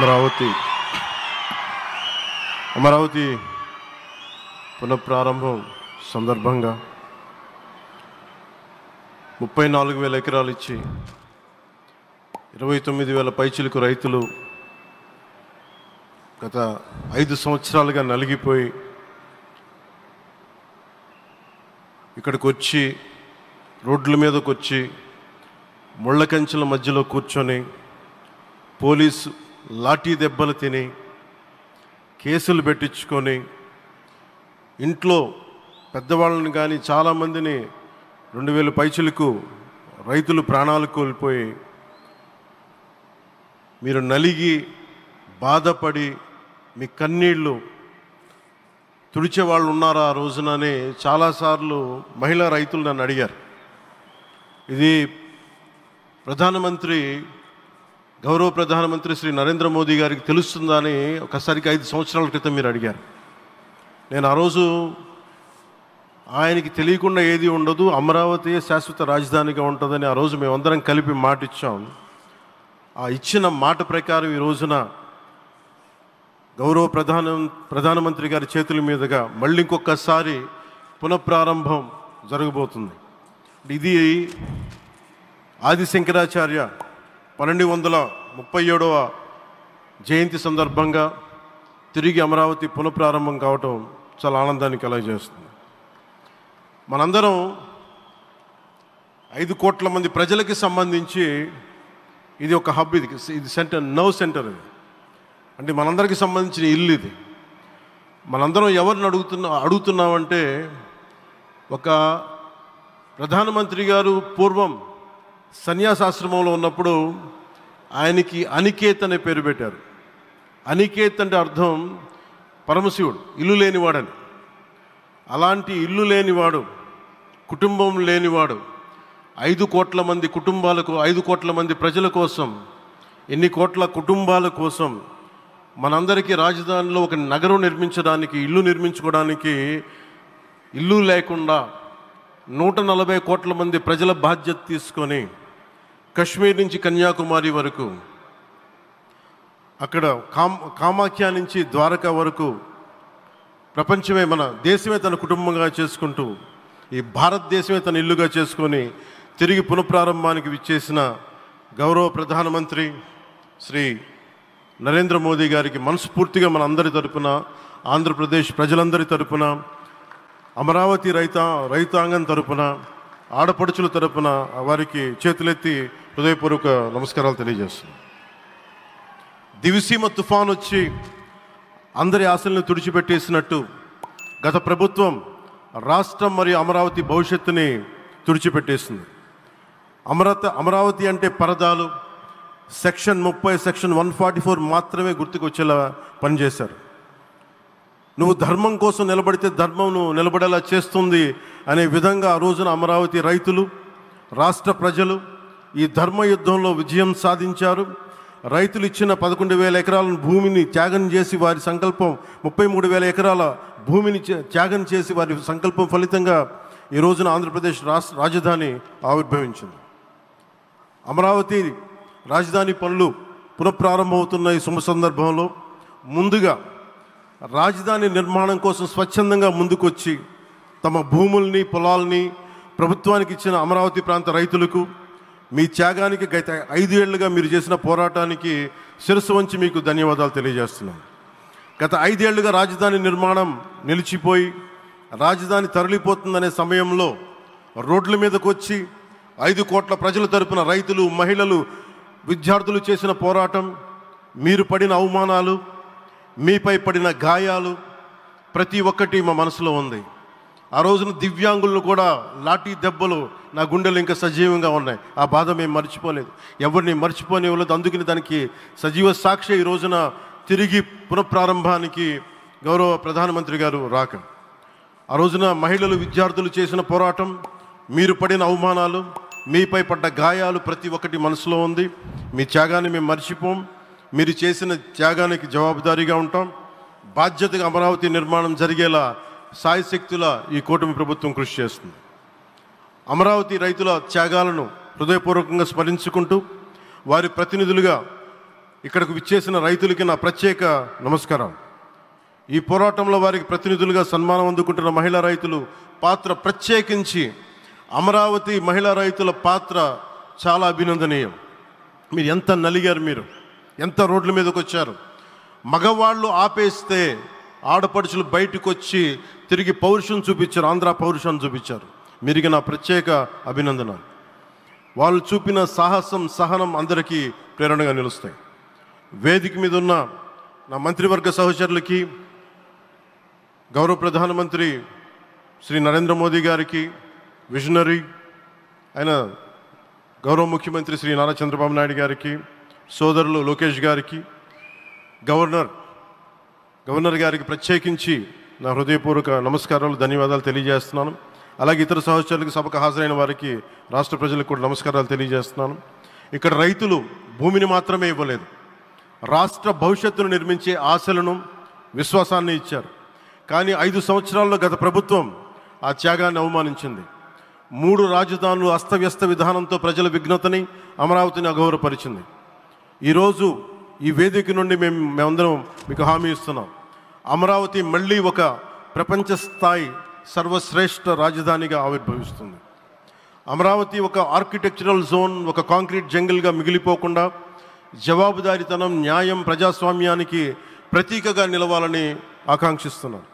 అమరావతి పునఃప్రారంభం సందర్భంగా 34,000 ఎకరాలు ఇచ్చి 29,000 పైచిలకు రైతులు గత 5 సంవత్సరాలుగా నలిగిపోయి ఇక్కడికి వచ్చి రోడ్ల మీదకి వచ్చి ముళ్ళ కంచెల మధ్యలో కూర్చొని పోలీసు లాఠీ దెబ్బలు తిని కేసులు పెట్టించుకొని ఇంట్లో పెద్దవాళ్ళని కానీ చాలామందిని 2,000 పైచిలకు రైతులు ప్రాణాలు కోల్పోయి మీరు నలిగి బాధపడి మీ కన్నీళ్ళు తుడిచే వాళ్ళు ఉన్నారా ఆ రోజునని చాలాసార్లు మహిళా రైతులు నన్ను అడిగారు. ఇది గౌరవ ప్రధానమంత్రి శ్రీ నరేంద్ర మోదీ గారికి తెలుస్తుందా అని ఒకసారికి 5 సంవత్సరాల క్రితం మీరు అడిగారు. నేను ఆ రోజు ఆయనకి తెలియకుండా ఏది ఉండదు, అమరావతి శాశ్వత రాజధానిగా ఉంటుందని ఆ రోజు మేమందరం కలిపి మాట ఇచ్చాం. ఆ ఇచ్చిన మాట ప్రకారం ఈ రోజున గౌరవ ప్రధానమంత్రి గారి చేతుల మీదుగా మళ్ళీ ఇంకొకసారి పునఃప్రారంభం జరగబోతుంది. ఇది ఆది శంకరాచార్య 1237వ జయంతి సందర్భంగా తిరిగి అమరావతి పునఃప్రారంభం కావటం చాలా ఆనందాన్ని కలగజేస్తుంది. మనందరం 5 కోట్ల మంది ప్రజలకి సంబంధించి ఇది ఒక హబ్, ఇది సెంటర్, నర్వ్ సెంటర్. ఇది అంటే మనందరికీ సంబంధించిన ఇల్లు. ఇది మనందరం ఎవరిని అడుగుతున్నామంటే, ఒక ప్రధానమంత్రి గారు పూర్వం సన్యాసాశ్రమంలో ఉన్నప్పుడు ఆయనకి అనికేత్ అనే పేరు పెట్టారు. అనికేత్ అంటే అర్థం పరమశివుడు, ఇల్లు లేనివాడని. అలాంటి ఇల్లు లేనివాడు, కుటుంబం లేనివాడు 5 కోట్ల మంది కుటుంబాలకు, 5 కోట్ల మంది ప్రజల కోసం, ఎన్ని కోట్ల కుటుంబాల కోసం మనందరికీ రాజధానిలో ఒక నగరం నిర్మించడానికి, ఇల్లు నిర్మించుకోవడానికి ఇల్లు లేకుండా 140 కోట్ల మంది ప్రజల బాధ్యత తీసుకొని కశ్మీర్ నుంచి కన్యాకుమారి వరకు, అక్కడ కామాఖ్య నుంచి ద్వారకా వరకు ప్రపంచమే, మన దేశమే తన కుటుంబంగా చేసుకుంటూ ఈ భారతదేశమే తన ఇల్లుగా చేసుకొని తిరిగి పునఃప్రారంభానికి విచ్చేసిన గౌరవ ప్రధానమంత్రి శ్రీ నరేంద్ర మోదీ గారికి మనస్ఫూర్తిగా మన అందరి తరపున, ఆంధ్రప్రదేశ్ ప్రజలందరి తరపున, అమరావతి రైతాంగం తరపున, ఆడపడుచుల తరపున వారికి చేతులెత్తి హృదయపూర్వక నమస్కారాలు తెలియజేస్తున్నాను. దివిసీమ తుఫాన్ వచ్చి అందరి ఆశలను తుడిచిపెట్టేసినట్టు గత ప్రభుత్వం రాష్ట్రం మరియు అమరావతి భవిష్యత్తుని తుడిచిపెట్టేసింది. అమరావతి అంటే పరదాలు, సెక్షన్ 30, సెక్షన్ 144 మాత్రమే గుర్తుకొచ్చేలా పనిచేశారు. నువ్వు ధర్మం కోసం నిలబడితే ధర్మం నువ్వు నిలబడేలా చేస్తుంది అనే విధంగా ఆ రోజున అమరావతి రైతులు, రాష్ట్ర ప్రజలు ఈ ధర్మ యుద్ధంలో విజయం సాధించారు. రైతులు ఇచ్చిన 11,000 ఎకరాల భూమిని త్యాగం చేసి వారి సంకల్పం, 33,000 ఎకరాల భూమిని త్యాగం చేసి వారి సంకల్పం ఫలితంగా ఈ రోజున ఆంధ్రప్రదేశ్ రాజధాని ఆవిర్భవించింది. అమరావతి రాజధాని పనులు పునఃప్రారంభమవుతున్న ఈ శుభ సందర్భంలో ముందుగా రాజధాని నిర్మాణం కోసం స్వచ్ఛందంగా ముందుకొచ్చి తమ భూముల్ని, పొలాల్ని ప్రభుత్వానికి ఇచ్చిన అమరావతి ప్రాంత రైతులకు, మీ త్యాగానికి గత 5 ఏళ్లుగా మీరు చేసిన పోరాటానికి శిరస్సు వంచి మీకు ధన్యవాదాలు తెలియజేస్తున్నాను. గత 5 ఏళ్లుగా రాజధాని నిర్మాణం నిలిచిపోయి రాజధాని తరలిపోతుందనే సమయంలో రోడ్ల మీదకు వచ్చి 5 కోట్ల ప్రజల తరపున రైతులు, మహిళలు, విద్యార్థులు చేసిన పోరాటం, మీరు పడిన అవమానాలు, మీపై పడిన గాయాలు ప్రతి ఒక్కటి మా మనసులో ఉంది. ఆ రోజున దివ్యాంగులను కూడా లాఠీ దెబ్బలు నా గుండెలు ఇంకా సజీవంగా ఉన్నాయి. ఆ బాధ మేము మర్చిపోలేదు, ఎవరిని మర్చిపోనివ్వలేదు. అందుకని దానికి సజీవ సాక్షి ఈ రోజున తిరిగి పునఃప్రారంభానికి గౌరవ ప్రధానమంత్రి గారు రాక, ఆ రోజున మహిళలు, విద్యార్థులు చేసిన పోరాటం, మీరు పడిన అవమానాలు, మీపై పడ్డ గాయాలు ప్రతి ఒక్కటి మనసులో ఉంది. మీ త్యాగాన్ని మేము మర్చిపోం. మీరు చేసిన త్యాగానికి జవాబుదారీగా ఉంటాం. బాధ్యతగా అమరావతి నిర్మాణం జరిగేలా సాయశక్తుల ఈ కూటమి ప్రభుత్వం కృషి చేస్తుంది. అమరావతి రైతుల త్యాగాలను హృదయపూర్వకంగా స్మరించుకుంటూ వారి ప్రతినిధులుగా ఇక్కడకు విచ్చేసిన రైతులకి నా ప్రత్యేక నమస్కారం. ఈ పోరాటంలో వారికి ప్రతినిధులుగా సన్మానం అందుకుంటున్న మహిళా రైతులు పాత్ర, ప్రత్యేకించి అమరావతి మహిళా రైతుల పాత్ర చాలా అభినందనీయం. మీరు ఎంత నలిగారు, మీరు ఎంత రోడ్ల మీదకి వచ్చారు. మగవాళ్ళు ఆపేస్తే ఆడపడుచులు బయటకు వచ్చి తిరిగి పౌరుషం చూపించారు, ఆంధ్ర పౌరుషాన్ని చూపించారు. మీరికి నా ప్రత్యేక అభినందన. వాళ్ళు చూపిన సాహసం, సహనం అందరికీ ప్రేరణగా నిలుస్తాయి. వేదిక మీద ఉన్న నా మంత్రివర్గ సహచరులకి, గౌరవ ప్రధానమంత్రి శ్రీ నరేంద్ర మోదీ గారికి, విజనరీ అయిన గౌరవ ముఖ్యమంత్రి శ్రీ నారా చంద్రబాబు నాయుడు గారికి, సోదరులు లోకేష్ గారికి, గవర్నర్ గారికి ప్రత్యేకించి నా హృదయపూర్వక నమస్కారాలు, ధన్యవాదాలు తెలియజేస్తున్నాను. అలాగే ఇతర సహచరులకు, సభకు హాజరైన వారికి, రాష్ట్ర ప్రజలకు కూడా నమస్కారాలు తెలియజేస్తున్నాను. ఇక్కడ రైతులు భూమిని మాత్రమే ఇవ్వలేదు, రాష్ట్ర భవిష్యత్తును నిర్మించే ఆశలను, విశ్వాసాన్ని ఇచ్చారు. కానీ 5 సంవత్సరాల్లో గత ప్రభుత్వం ఆ త్యాగాన్ని అవమానించింది. 3 రాజధానులు, అస్తవ్యస్త విధానంతో ప్రజల విఘ్నతని, అమరావతిని అగౌరవపరిచింది. ఈరోజు ఈ వేదిక నుండి మేమందరం మీకు హామీ ఇస్తున్నాం, అమరావతి మళ్ళీ ఒక ప్రపంచ స్థాయి సర్వశ్రేష్ఠ రాజధానిగా ఆవిర్భవిస్తుంది. అమరావతి ఒక ఆర్కిటెక్చరల్ జోన్, ఒక కాంక్రీట్ జంగిల్గా మిగిలిపోకుండా జవాబుదారీతనం, న్యాయం, ప్రజాస్వామ్యానికి ప్రతీకగా నిలవాలని ఆకాంక్షిస్తున్నాను.